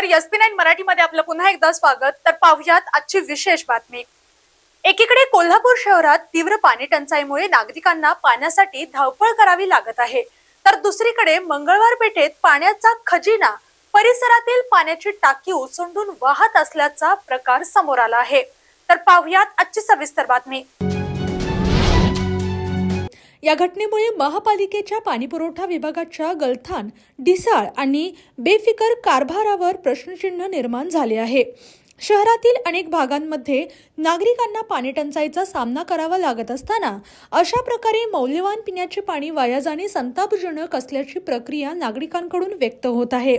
नमस्कार, SP9 मराठीमध्ये आपलं पुन्हा एकदा स्वागत. तर पाहुयात आजची विशेष बातमी. एकीकडे कोल्हापूर शहरात तीव्र पाणी टंचाईमुळे नागरिकांना पाण्यासाठी धावपळ करावी लागत आहे, तर दुसरीकडे मंगळवार पेठेत पाण्याचा खजिना परिसरातील पाण्याची टाकी ओसंडून वाहत असल्याचा प्रकार समोर आला आहे. तर पाहुयात आजची सविस्तर बातमी. या घटनेमुळे महापालिकेच्या पाणीपुरवठा विभागाच्या गलथान, ढिसाळ आणि बेफिकर कारभारावर प्रश्नचिन्ह निर्माण झाले आहे. शहरातील अनेक भागांमध्ये नागरिकांना पाणी टंचाईचा सामना करावा लागत असताना अशा प्रकारे मौल्यवान पिण्याचे पाणी वाया जाणे संतापजनक असल्याची प्रक्रिया नागरिकांकडून व्यक्त होत आहे.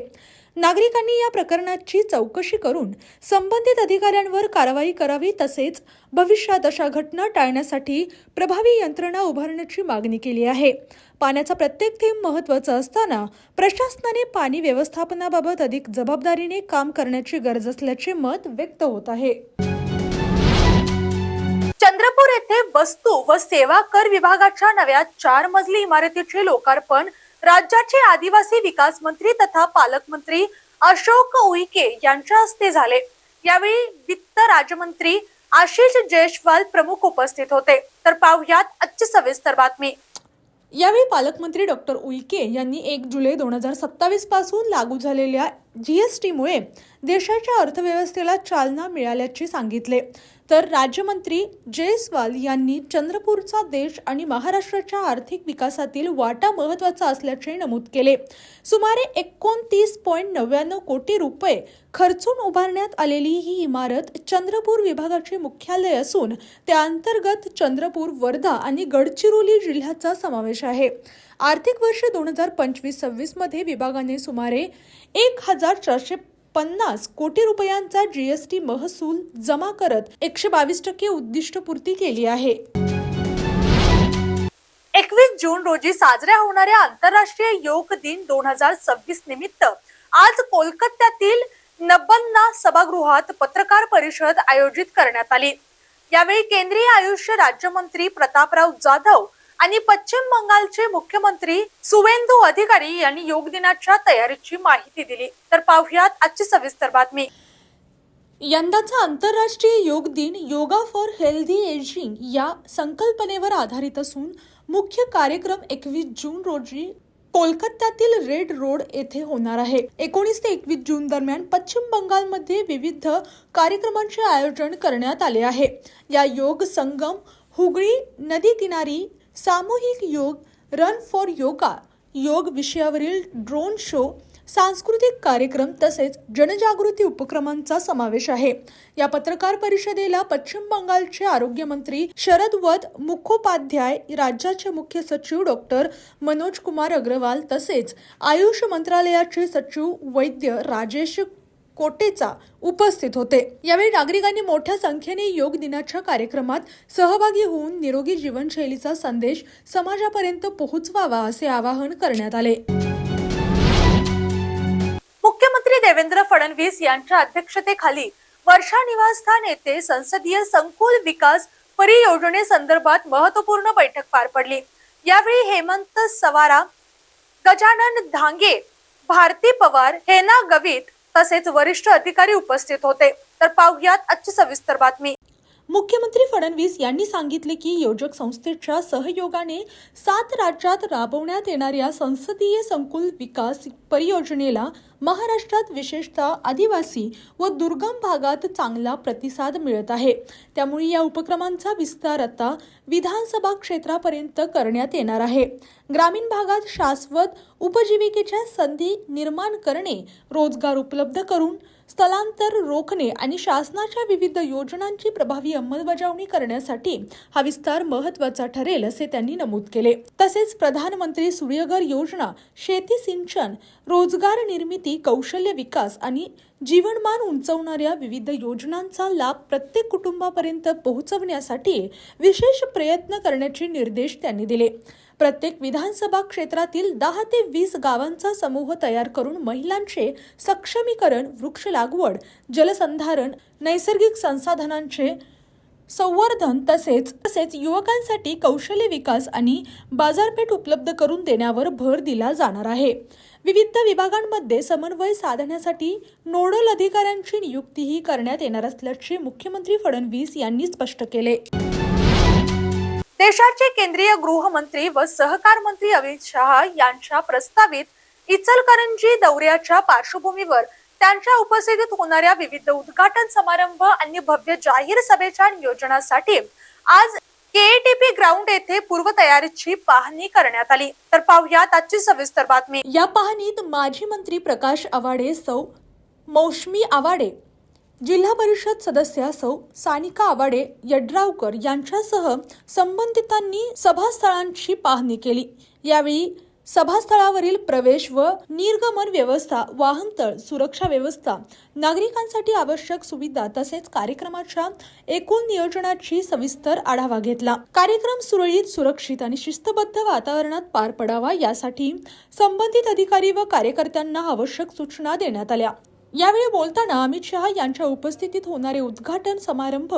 नागरिकांनी या प्रकरणाची चौकशी करून संबंधित अधिकाऱ्यांवर कारवाई करावी, तसेच भविष्यात अशा घटना टाळण्यासाठी प्रभावी यंत्रणा उभारण्याची मागणी केली आहे. पाण्याचा प्रत्येक थेंब महत्त्वाचा असताना प्रशासनाने पाणी व्यवस्थापनाबाबत अधिक जबाबदारीने काम करण्याची गरज असल्याचे मत व्यक्त होत आहे. चंद्रपूर येथे वस्तू व सेवा कर विभागाच्या नव्या 4 मजली इमारतीचे लोकार्पण राज्याचे आदिवासी विकास मंत्री तथा पालकमंत्री अशोक उईके यांच्या हस्ते झाले. यावेळी वित्त राज्यमंत्री आशिष जयस्वाल प्रमुख उपस्थित होते. तर पाहुयात आजची सविस्तर बातमी. यावेळी पालकमंत्री डॉक्टर उईके यांनी 1 जुलै 2027 पासून लागू झालेल्या GST मुळे देशाच्या अर्थव्यवस्थेला चालना मिळाल्याचे सांगितले. तर राज्यमंत्री जयस्वाल यांनी चंद्रपूरचा देश आणि महाराष्ट्राच्या आर्थिक विकासातील वाटा महत्त्वाचा असल्याचे नमूद केले. सुमारे 29.99 कोटी रुपये खर्चून उभारण्यात आलेली ही इमारत चंद्रपूर विभागाचे मुख्यालय असून त्या अंतर्गत चंद्रपूर, वर्धा आणि गडचिरोली जिल्ह्याचा समावेश आहे. आर्थिक वर्ष 2025-26 मध्ये विभागाने सुमारे 1450 कोटी रुपयांचा GST महसूल जमा करत 122% उद्दिष्टपूर्ती केली आहे. 21 जून रोजी साजऱ्या होणाऱ्या आंतरराष्ट्रीय योग दिन 2026 निमित्त आज कोलकात्यातील नब्बन्ना सभागृहात पत्रकार परिषद आयोजित करण्यात आली. यावेळी केंद्रीय आयुष राज्यमंत्री प्रतापराव जाधव आणि पश्चिम बंगालचे मुख्यमंत्री सुवेंदू अधिकारी यांनी योग दिनाच्या तयारीची माहिती दिली. तर पाहुयात आजची सविस्तर बातमी. यंदाचा आंतरराष्ट्रीय योग दिन योगा फॉर हेल्दी एजिंग या संकल्पनेवर आधारित असून मुख्य कार्यक्रम 21 जून रोजी कोलकात्यातील रेड रोड येथे होणार आहे. 19 ते 21 जून दरम्यान पश्चिम बंगालमध्ये विविध कार्यक्रमांचे आयोजन करण्यात आले आहे. या योग संगम, हुगळी नदी किनारी सामूहिक योग, रन फॉर योगा, योग विषयावरील ड्रोन शो, सांस्कृतिक कार्यक्रम तसेच जनजागृती उपक्रमांचा समावेश आहे. या पत्रकार परिषदेला पश्चिम बंगालचे आरोग्यमंत्री शरद मुखोपाध्याय, राज्याचे मुख्य सचिव डॉक्टर मनोज कुमार अग्रवाल तसेच आयुष मंत्रालयाचे सचिव वैद्य राजेश कोटेचा उपस्थित होते. यावेळी नागरिकांनी मोठ्या संख्येने योग दिनाच्या कार्यक्रमात सहभागी होऊन निरोगी जीवनशैलीचा संदेश समाजापर्यंत पोहोचवावा असे आवाहन करण्यात आले. मुख्यमंत्री देवेंद्र फडणवीस यांच्या अध्यक्षतेखाली वर्षा निवासस्थान येथे संसदीय संकुल विकास परियोजनेसंदर्भात महत्त्वपूर्ण बैठक पार पडली. यावेळी हेमंत सवारा, गजानन धांगे, भारती पवार, हेना गवित तसेच वरिष्ठ अधिकारी उपस्थित होते. तर पाहुयात आजची सविस्तर बातमी. मुख्यमंत्री फडणवीस यांनी सांगितले की योजक संस्थेच्या सहयोगाने 7 राज्यात राबवण्यात येणाऱ्या संसदीय संकुल विकास परियोजनेला महाराष्ट्रात विशेषतः आदिवासी व दुर्गम भागात चांगला प्रतिसाद मिळत आहे. त्यामुळे या उपक्रमांचा विस्तार आता विधानसभा क्षेत्रापर्यंत करण्यात येणार आहे. ग्रामीण भागात शाश्वत उपजीविकेच्या संधी निर्माण करणे, रोजगार उपलब्ध करून स्थलांतर रोखणे आणि शासनाच्या विविध योजनांची प्रभावी अंमलबजावणी करण्यासाठी हा विस्तार महत्त्वाचा ठरेल असे त्यांनी नमूद केले. तसेच प्रधानमंत्री सूर्यघर योजना, शेती सिंचन, रोजगार निर्मिती, कौशल्य विकास आणि जीवनमान उंचावणाऱ्या विविध योजनांचा लाभ प्रत्येक कुटुंबापर्यंत पोहोचवण्यासाठी विशेष प्रयत्न करण्याचे निर्देश त्यांनी दिले. प्रत्येक विधानसभा क्षेत्रातील 10 ते 20 गावांचा समूह तयार करून महिलांचे सक्षमीकरण, वृक्ष लागवड, जलसंधारण, नैसर्गिक संसाधनांचे संवर्धन तसेच युवकांसाठी कौशल्य विकास आणि बाजारपेठ उपलब्ध करून देण्यावर भर दिला जाणार आहे. विविध विभागांमध्ये समन्वय साधण्यासाठी नोडल अधिकाऱ्यांची नियुक्तीही करण्यात येणार असल्याचे मुख्यमंत्री फडणवीस यांनी स्पष्ट केले. देशाचे केंद्रीय गृहमंत्री व सहकार मंत्री अमित शहा यांच्या प्रस्तावित इचलकरंजी दौऱ्याच्या पार्श्वभूमीवर त्यांच्या उपस्थितीत होणाऱ्या विविध उद्घाटन समारंभ आणि भव्य जाहीर सभेच्या नियोजनासाठी आज केएटीपी ग्राउंड येथे पूर्वतयारीची पाहणी करण्यात आली. तर पाहूयात आजची सविस्तर बातमी. या पाहणीत माजी मंत्री प्रकाश आवाडे, सौ मौसमी आवाडे, जिल्हा परिषद सदस्य सौ सानिका आवाडे यड्रावकर यांच्यासह संबंधितांनी सभास्थळांची पाहणी केली. यावेळी सभास्थळावरील प्रवेश व निर्गमन व्यवस्था, वाहनतळ, सुरक्षा व्यवस्था, नागरिकांसाठी आवश्यक सुविधा तसेच कार्यक्रमाच्या एकूण नियोजनाची सविस्तर आढावा घेतला. कार्यक्रम सुरळीत, सुरक्षित आणि शिस्तबद्ध वातावरणात पार पडावा यासाठी संबंधित अधिकारी व कार्यकर्त्यांना आवश्यक सूचना देण्यात आल्या. यावेळी बोलताना अमित शहा यांच्या उपस्थितीत होणारे उद्घाटन समारंभ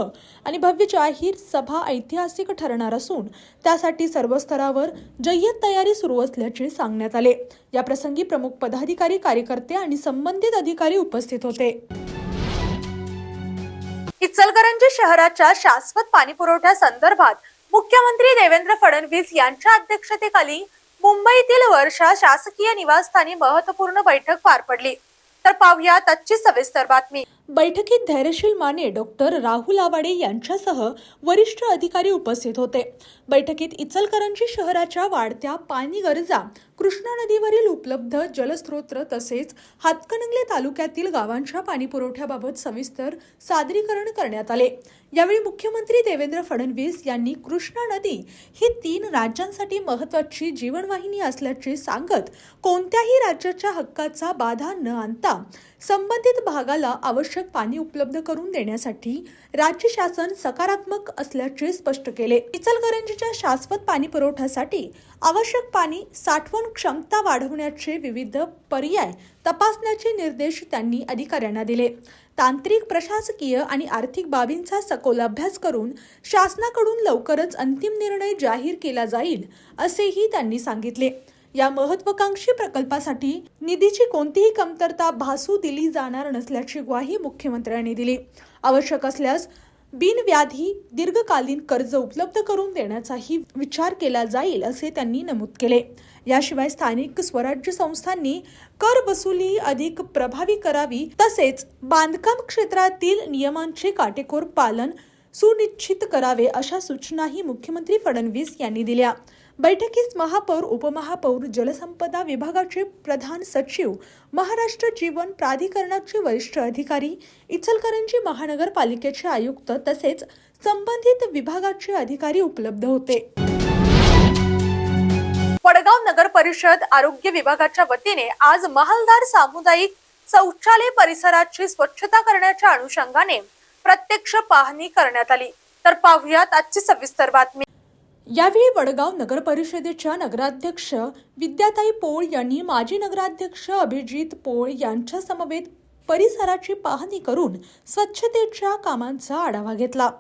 आणि भव्य जाहीर सभा ऐतिहासिक ठरणार असून त्यासाठी सर्व स्तरावर जय्यत तयारी सुरू असल्याचे सांगण्यात आले. या प्रसंगी प्रमुख पदाधिकारी, कार्यकर्ते आणि संबंधित अधिकारी उपस्थित होते. इचलकरंजी शहराच्या शाश्वत पाणी पुरवठ्यासंदर्भात मुख्यमंत्री देवेंद्र फडणवीस यांच्या अध्यक्षतेखाली मुंबईतील वर्षा शासकीय निवासस्थानी महत्त्वपूर्ण बैठक पार पडली. तर पाहूयात आजची सविस्तर बातमी. बैठकीत धैर्यशील माने, डॉक्टर राहुल आवाडे यांच्यासह वरिष्ठ अधिकारी उपस्थित होते. बैठकीत इचलकरंजी शहराच्या वाढत्या पाणी गरजा, कृष्णा नदीवरील उपलब्ध जलस्रोत तसेच हातकणंगले तालुक्यातील गावांच्या पाणी पुरवठ्याबाबत सविस्तर सादरीकरण करण्यात आले. यावेळी मुख्यमंत्री देवेंद्र फडणवीस यांनी कृष्णा नदी ही 3 राज्यांसाठी महत्त्वाची जीवनवाहिनी असल्याचे सांगत कोणत्याही राज्याच्या हक्काचा बाधा न आणता संबंधित भागाला आवश्यक पाणी उपलब्ध करून देण्यासाठी राज्य शासन सकारात्मक असल्याचे स्पष्ट केले. इचलकरंजीच्या शाश्वत पाणी पुरवठ्यासाठी आवश्यक पाणी साठवण क्षमता वाढवण्याचे विविध पर्याय तपासण्याचे निर्देश त्यांनी अधिकाऱ्यांना दिले. तांत्रिक, प्रशासकीय आणि आर्थिक बाबींचा सखोल अभ्यास करून शासनाकडून लवकरच अंतिम निर्णय जाहीर केला जाईल असेही त्यांनी सांगितले. या महत्त्वाकांक्षी प्रकल्पासाठी निधीची कोणतीही कमतरता भासू दिली जाणार नसल्याची ग्वाही मुख्यमंत्र्यांनी दिली. आवश्यक असल्यास बिनव्याधी दीर्घकालीन कर्ज उपलब्ध करून देण्याचाही विचार केला जाईल असे त्यांनी नमूद केले. याशिवाय स्थानिक स्वराज्य संस्थांनी कर वसुली अधिक प्रभावी करावी तसेच बांधकाम क्षेत्रातील नियमांचे काटेकोर पालन सुनिश्चित करावे अशा सूचनाही मुख्यमंत्री फडणवीस यांनी दिल्या. बैठकीस महापौर, उपमहापौर, जलसंपदा विभागाचे प्रधान सचिव, महाराष्ट्र जीवन प्राधिकरणाचे वरिष्ठ अधिकारी, इचलकरंजी महानगरपालिकेचे आयुक्त तसेच संबंधित विभागाचे अधिकारी उपलब्ध होते. वडगाव नगर परिषद आरोग्य विभागाच्या वतीने आज महालदार सामुदायिक शौचालय परिसराची स्वच्छता करण्याच्या अनुषंगाने प्रत्यक्ष पाहणी करण्यात आली. तर पाहूयात आजची सविस्तर बातमी. यावेळी वडगाव नगर परिषदेच्या नगराध्यक्ष विद्याताई पोळ यांनी माजी नगराध्यक्ष अभिजित पोळ यांच्या समवेत परिसराची पाहणी करून स्वच्छतेच्या कामांचा आढावा घेतला.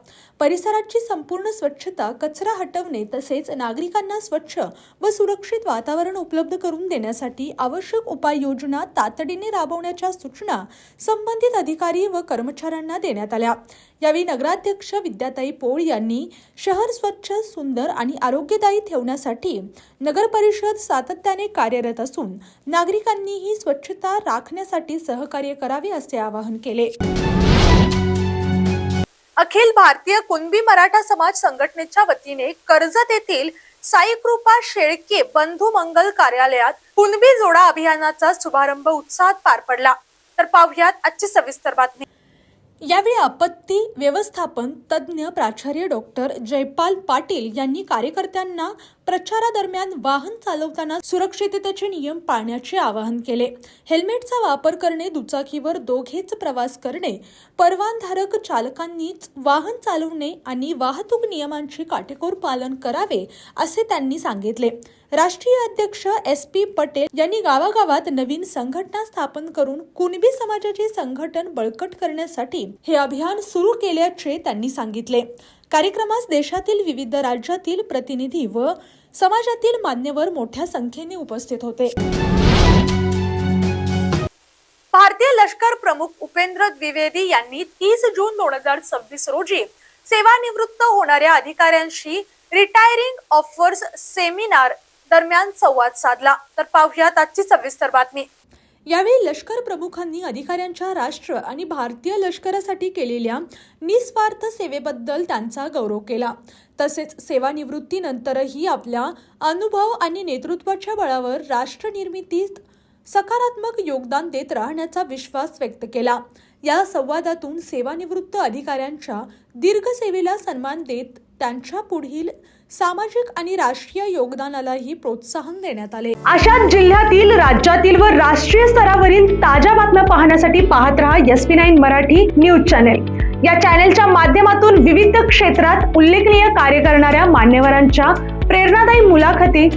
परिसराची संपूर्ण स्वच्छता, कचरा हटवणे तसेच नागरिकांना स्वच्छ व सुरक्षित वातावरण उपलब्ध करून देण्यासाठी आवश्यक उपाययोजना तातडीने राबवण्याच्या सूचना संबंधित अधिकारी व कर्मचाऱ्यांना देण्यात आल्या. यावेळी नगराध्यक्ष विद्याताई पोळ यांनी शहर स्वच्छ, सुंदर आणि आरोग्यदायी ठेवण्यासाठी नगर परिषद सातत्याने कार्यरत असून नागरिकांनीही स्वच्छता राखण्यासाठी सहकार्य करावे असे आवाहन केले. अखिल भारतीय कुणबी मराठा समाज संघटनेच्या वतीने कर्जत येथील साई कृपा शेळके बंधू मंगल कार्यालयात कुणबी जोडा अभियानाचा शुभारंभ उत्साहात पार पडला. तर पाहूयात आजची सविस्तर बातमी. यावेळी आपत्ती व्यवस्थापन तज्ज्ञ प्राचार्य डॉक्टर जयपाल पाटील यांनी कार्यकर्त्यांना प्रचारादरम्यान वाहन चालवताना सुरक्षिततेचे नियम पाळण्याचे आवाहन केले. हेल्मेटचा वापर करणे, दुचाकीवर दोघेच प्रवास करणे, परवानाधारक चालकांनीच वाहन चालवणे आणि वाहतूक नियमांचे काटेकोर पालन करावे असे त्यांनी सांगितले. राष्ट्रीय अध्यक्ष SP पटेल यांनी गावागावात नवीन संघटना स्थापन करून कुणबी समाजाचे संघटन बळकट करण्यासाठी हे अभियान सुरू केल्याचे त्यांनी सांगितले. कार्यक्रमास देशातील विविध राज्यातील प्रतिनिधी व समाजातील मान्यवर मोठ्या संख्येने उपस्थित होते. भारतीय लष्कर प्रमुख उपेंद्र द्विवेदी यांनी 30 जून 2026 रोजी सेवानिवृत्त होणाऱ्या अधिकाऱ्यांशी रिटायरिंग ऑफर्स सेमिनार दरम्यान संवाद साधला. तर पाहूयात आजची सविस्तर बातमी. यावेळी लष्कर प्रमुखांनी अधिकाऱ्यांच्या राष्ट्र आणि भारतीय लष्करासाठी केलेल्या निस्वार्थ सेवेबद्दल त्यांचा गौरव केला. तसेच सेवानिवृत्तीनंतरही आपल्या अनुभव आणि नेतृत्वाच्या बळावर राष्ट्र निर्मितीत सकारात्मक योगदान देत राहण्याचा विश्वास व्यक्त केला. या संवादातून सेवानिवृत्त अधिकाऱ्यांच्या दीर्घ सेवेला सन्मान देत त्यांच्या पुढील सामाजिक आणि राष्ट्रीय योगदानालाही प्रोत्साहन देण्यात आले. अशाच जिल्ह्यातील, राज्यातील व राष्ट्रीय स्तरावरील ताज्या बातम्या पाहण्यासाठी पाहत रहा SP9 मराठी न्यूज चॅनेल. या चॅनेलच्या माध्यमातून विविध क्षेत्रात उल्लेखनीय कार्य करणाऱ्या मान्यवरांच्या प्रेरणादायी मुलाखती